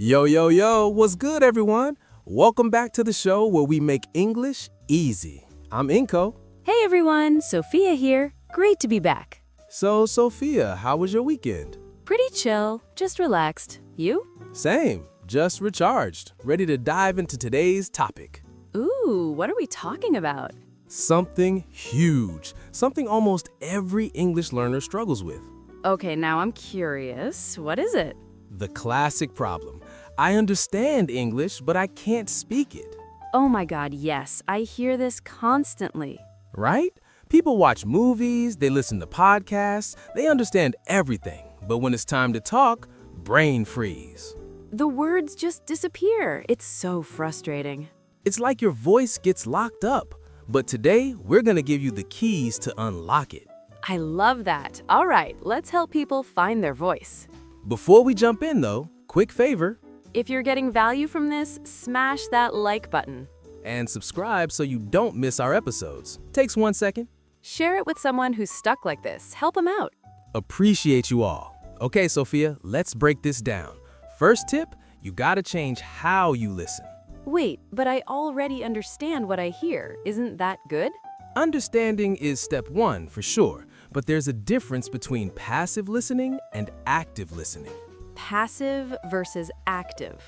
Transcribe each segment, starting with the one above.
Yo, yo, yo, what's good, everyone? Welcome back to the show where we make English easy. I'm Inko. Hey everyone, Sophia here. Great to be back. So, Sophia, how was your weekend? Pretty chill, just relaxed. You? Same, just recharged, ready to dive into today's topic. Ooh, what are we talking about? Something huge, something almost every English learner struggles with. Okay, now I'm curious. What is it? The classic problem. I understand English, but I can't speak it. Oh my god, yes, I hear this constantly. Right? People watch movies, they listen to podcasts, they understand everything. But when it's time to talk, brain freeze. The words just disappear. It's so frustrating. It's like your voice gets locked up. But today, we're going to give you the keys to unlock it. I love that. All right, let's help people find their voice. Before we jump in, though, quick favor. If you're getting value from this, smash that like button. And subscribe so you don't miss our episodes. Takes 1 second. Share it with someone who's stuck like this. Help them out. Appreciate you all. Okay, Sophia, let's break this down. First tip, you gotta change how you listen. Wait, but I already understand what I hear. Isn't that good? Understanding is step one for sure, but there's a difference between passive listening and active listening. Passive versus active.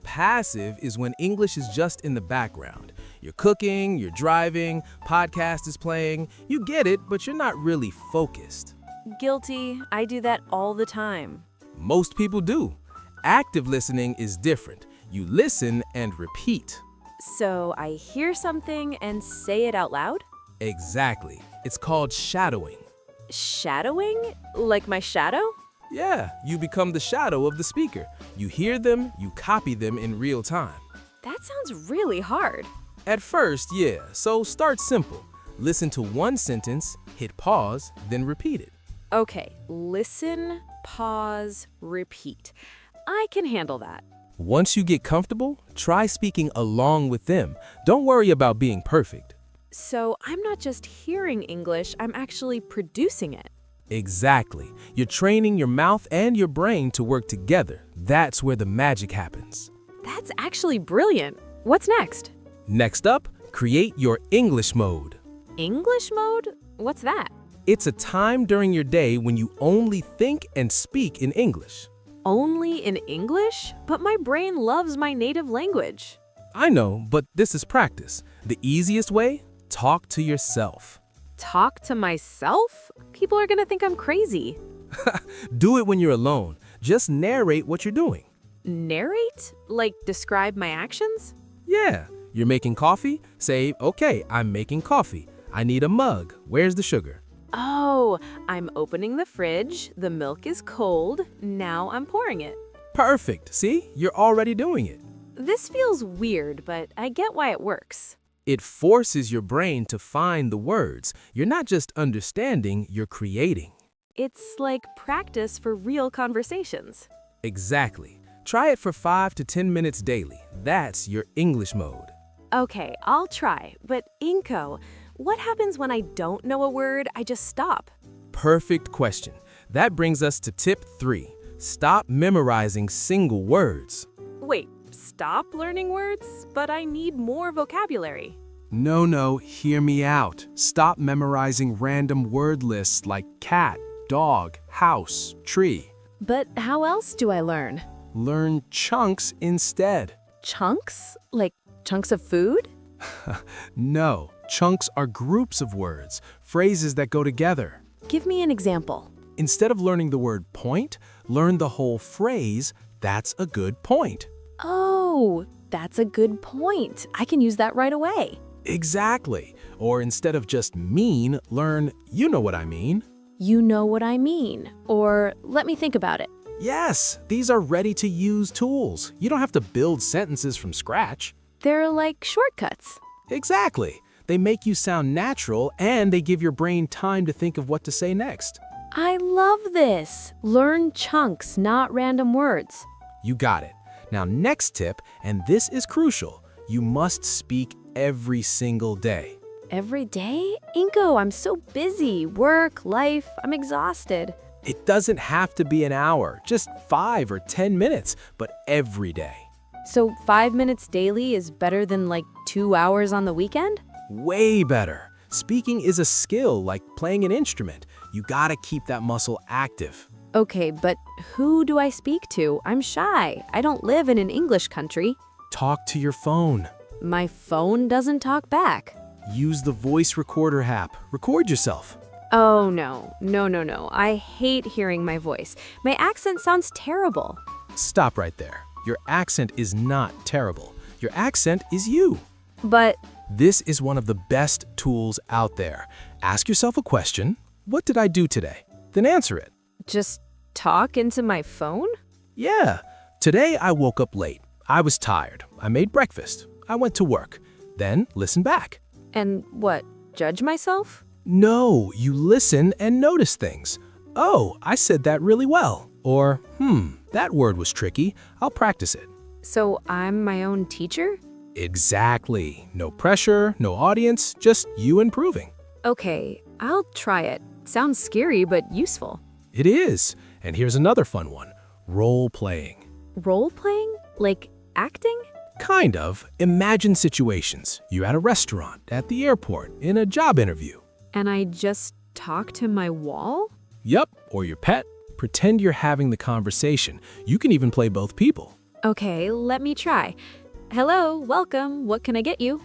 Passive is when English is just in the background. You're cooking, you're driving, podcast is playing. You get it, but you're not really focused. Guilty. I do that all the time. Most people do. Active listening is different. You listen and repeat. So I hear something and say it out loud? Exactly. It's called shadowing. Shadowing? Like my shadow? Yeah, you become the shadow of the speaker. You hear them, you copy them in real time. That sounds really hard. At first, yeah, so start simple. Listen to one sentence, hit pause, then repeat it. Okay, listen, pause, repeat. I can handle that. Once you get comfortable, try speaking along with them. Don't worry about being perfect. So I'm not just hearing English, I'm actually producing it. Exactly. You're training your mouth and your brain to work together. That's where the magic happens. That's actually brilliant. What's next? Next up, create your English mode. English mode? What's that? It's a time during your day when you only think and speak in English. Only in English? But my brain loves my native language. I know, but this is practice. The easiest way? Talk to yourself. Talk to myself? People are gonna think I'm crazy. Do it when you're alone. Just narrate what you're doing. Narrate? Like describe my actions? Yeah, you're making coffee? Say, okay, I'm making coffee. I need a mug. Where's the sugar? Oh, I'm opening the fridge. The milk is cold. Now I'm pouring it. Perfect. See, you're already doing it. This feels weird, but I get why it works. It forces your brain to find the words. You're not just understanding, you're creating. It's like practice for real conversations. Exactly. Try it for 5 to 10 minutes daily. That's your English mode. Okay, I'll try. But Inko, what happens when I don't know a word? I just stop. Perfect question. That brings us to tip 3. Stop memorizing single words. Wait, stop learning words? But I need more vocabulary. No, hear me out. Stop memorizing random word lists like cat, dog, house, tree. But how else do I learn? Learn chunks instead. Chunks? Like chunks of food? No, chunks are groups of words, phrases that go together. Give me an example. Instead of learning the word point, learn the whole phrase, that's a good point. Oh, that's a good point. I can use that right away. Exactly. Or instead of just mean, learn you know what I mean. You know what I mean. Or let me think about it. Yes, these are ready-to-use tools. You don't have to build sentences from scratch. They're like shortcuts. Exactly. They make you sound natural and they give your brain time to think of what to say next. I love this. Learn chunks, not random words. You got it. Now, next tip, and this is crucial, you must speak every single day. Every day? Inko, I'm so busy. Work, life, I'm exhausted. It doesn't have to be an hour, just 5 or 10 minutes, but every day. So 5 minutes daily is better than like 2 hours on the weekend? Way better. Speaking is a skill like playing an instrument. You gotta keep that muscle active. Okay, but who do I speak to? I'm shy. I don't live in an English country. Talk to your phone. My phone doesn't talk back. Use the voice recorder app. Record yourself. Oh, no. No. I hate hearing my voice. My accent sounds terrible. Stop right there. Your accent is not terrible. Your accent is you. But This is one of the best tools out there. Ask yourself a question. What did I do today? Then answer it. just talk into my phone? Yeah. Today I woke up late. I was tired. I made breakfast. I went to work. Then listen back. And what, judge myself? No, you listen and notice things. Oh, I said that really well. Or, that word was tricky. I'll practice it. So I'm my own teacher? Exactly. No pressure, no audience, just you improving. Okay, I'll try it. Sounds scary, but useful. It is. And here's another fun one. Role playing. Role playing? Like acting? Kind of. Imagine situations. You're at a restaurant, at the airport, in a job interview. And I just talk to my wall? Yup, or your pet. Pretend you're having the conversation. You can even play both people. Okay, let me try. Hello, welcome. What can I get you?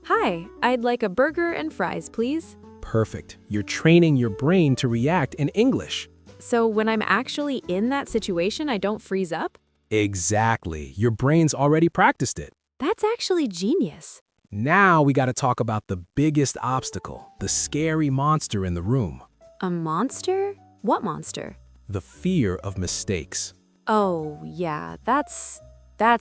Hi, I'd like a burger and fries, please. Perfect. You're training your brain to react in English. So when I'm actually in that situation, I don't freeze up? Exactly. Your brain's already practiced it. That's actually genius. Now we got to talk about the biggest obstacle, the scary monster in the room. A monster? What monster? The fear of mistakes. Oh, yeah, that's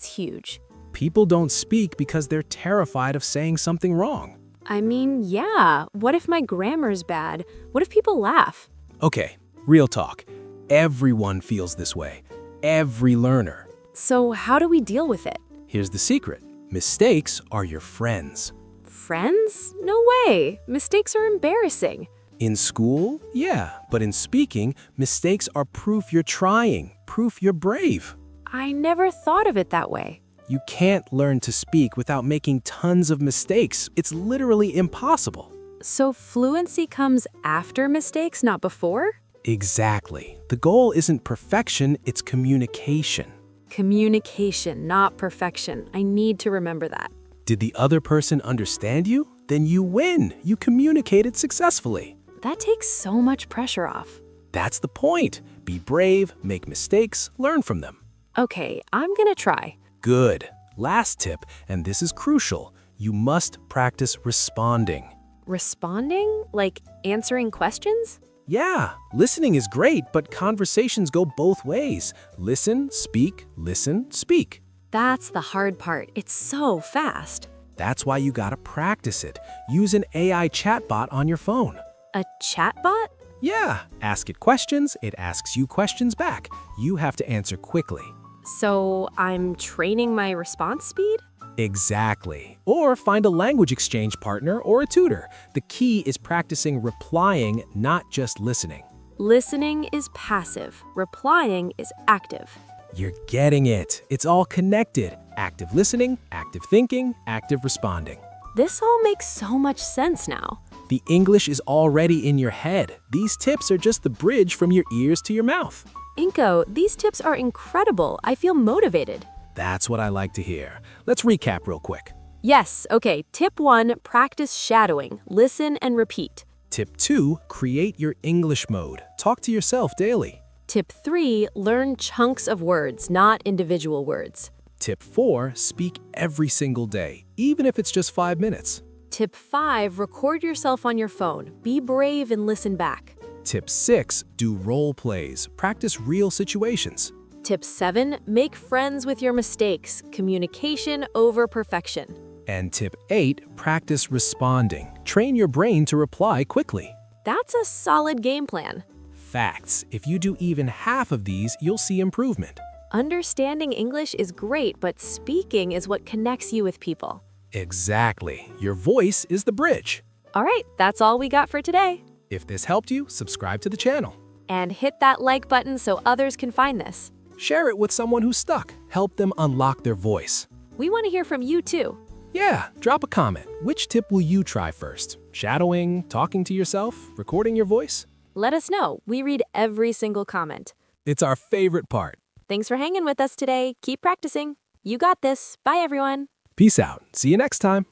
huge. People don't speak because they're terrified of saying something wrong. I mean, yeah, what if my grammar's bad? What if people laugh? Okay, real talk. Everyone feels this way. Every learner. So how do we deal with it? Here's the secret. Mistakes are your friends. Friends? No way. Mistakes are embarrassing. In school? Yeah, but in speaking, mistakes are proof you're trying, proof you're brave. I never thought of it that way. You can't learn to speak without making tons of mistakes. It's literally impossible. So fluency comes after mistakes, not before? Exactly. The goal isn't perfection, it's communication. Communication, not perfection. I need to remember that. Did the other person understand you? Then you win. You communicated successfully. That takes so much pressure off. That's the point. Be brave, make mistakes, learn from them. Okay, I'm gonna try. Good. Last tip, and this is crucial. You must practice responding. Responding? Like answering questions? Yeah, listening is great, but conversations go both ways. Listen, speak, listen, speak. That's the hard part. It's so fast. That's why you gotta practice it. Use an AI chatbot on your phone. A chatbot? Yeah, ask it questions, it asks you questions back. You have to answer quickly. So I'm training my response speed? Exactly. Or find a language exchange partner or a tutor. The key is practicing replying, not just listening. Listening is passive. Replying is active. You're getting it. It's all connected. Active listening, active thinking, active responding. This all makes so much sense now. The English is already in your head. These tips are just the bridge from your ears to your mouth. Inko, these tips are incredible. I feel motivated. That's what I like to hear. Let's recap real quick. Yes, okay. Tip 1, practice shadowing. Listen and repeat. Tip 2, create your English mode. Talk to yourself daily. Tip 3, learn chunks of words, not individual words. Tip 4, speak every single day, even if it's just 5 minutes. Tip 5, record yourself on your phone. Be brave and listen back. Tip 6, do role plays. Practice real situations. Tip 7, make friends with your mistakes. Communication over perfection. And tip 8, practice responding. Train your brain to reply quickly. That's a solid game plan. Facts. If you do even half of these, you'll see improvement. Understanding English is great, but speaking is what connects you with people. Exactly. Your voice is the bridge. All right, that's all we got for today. If this helped you, subscribe to the channel. And hit that like button so others can find this. Share it with someone who's stuck. Help them unlock their voice. We want to hear from you too. Yeah, drop a comment. Which tip will you try first? Shadowing, talking to yourself, recording your voice? Let us know. We read every single comment. It's our favorite part. Thanks for hanging with us today. Keep practicing. You got this. Bye, everyone. Peace out. See you next time.